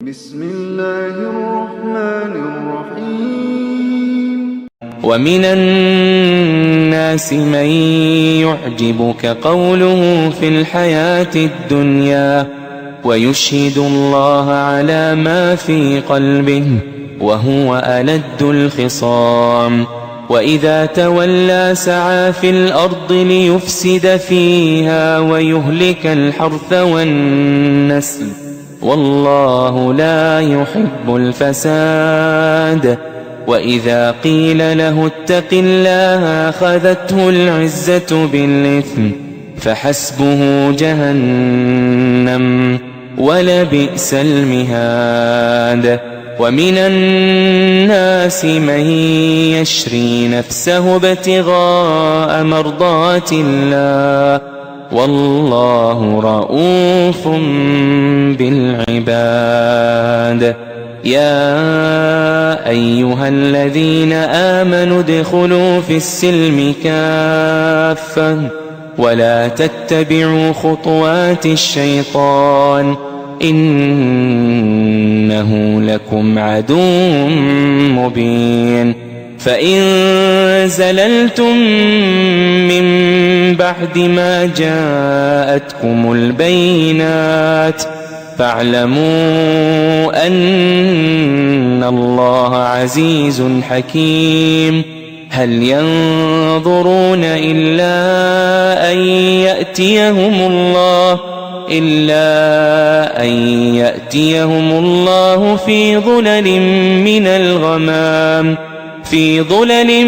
بسم الله الرحمن الرحيم. ومن الناس من يعجبك قوله في الحياة الدنيا ويشهد الله على ما في قلبه وهو ألد الخصام، وإذا تولى سعى في الأرض ليفسد فيها ويهلك الحرث والنسل، والله لا يحب الفساد. وإذا قيل له اتق الله أخذته العزة بالإثم فحسبه جهنم ولبئس المهاد. ومن الناس من يشري نفسه ابتغاء مرضات الله والله رؤوف بالعباد. يا أيها الذين آمنوا ادخلوا في السلم كافة ولا تتبعوا خطوات الشيطان إنه لكم عدو مبين. فإن زللتم من بعد ما جاءتكم البينات فاعلموا أن الله عزيز حكيم. هل ينظرون إلا أن يأتيهم الله في ظلل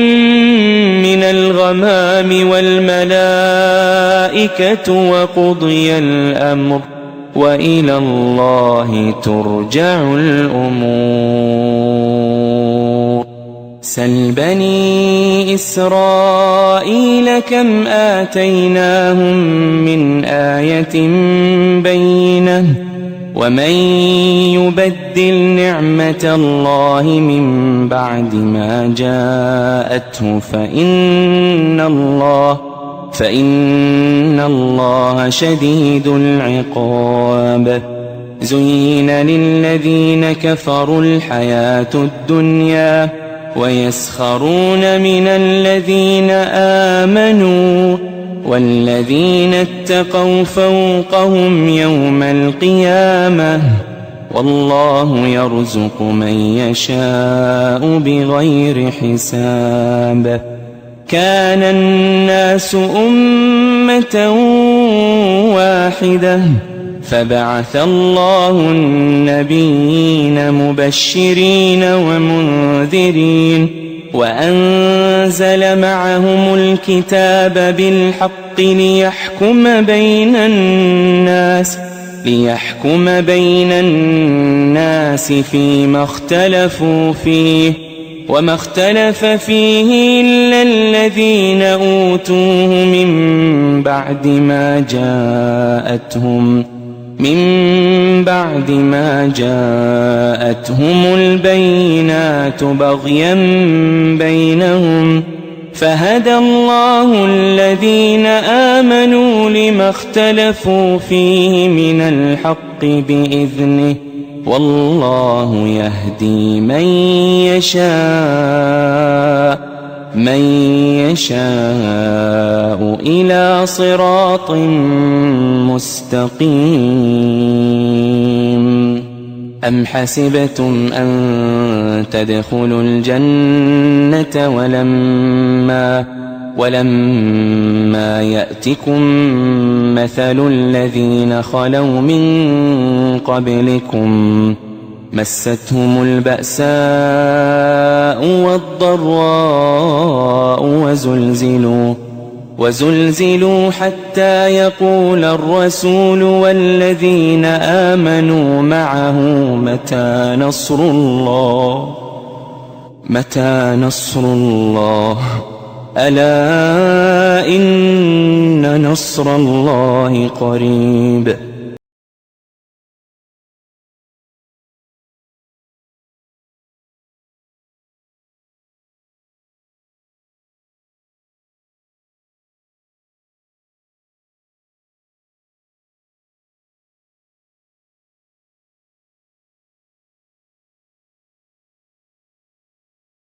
من الغمام والملائكة وقضي الأمر وإلى الله ترجع الأمور. سل بني إسرائيل كم آتيناهم من آية بينة ومن يبدل نعمة الله من بعد ما جاءته فإن الله شديد العقاب. زين للذين كفروا الحياة الدنيا ويسخرون من الذين آمنوا والذين اتقوا فوقهم يوم القيامة والله يرزق من يشاء بغير حساب. كان الناس أمة واحدة فبعث الله النبيين مبشرين ومنذرين وأنزل معهم الكتاب بالحق ليحكم بين الناس فيما اختلفوا فيه وما اختلف فيه إلا الذين أوتوه من بعد ما جاءتهم البينات بغيا بينهم فهدى الله الذين آمنوا لما اختلفوا فيه من الحق بإذنه والله يهدي من يشاء إلى صراط مستقيم. أم حسبتم أن تدخلوا الجنة ولما يأتكم مثل الذين خلوا من قبلكم مستهم البأساء والضراء وزلزلوا حتى يقول الرسول والذين آمنوا معه متى نصر الله ألا إن نصر الله قريب.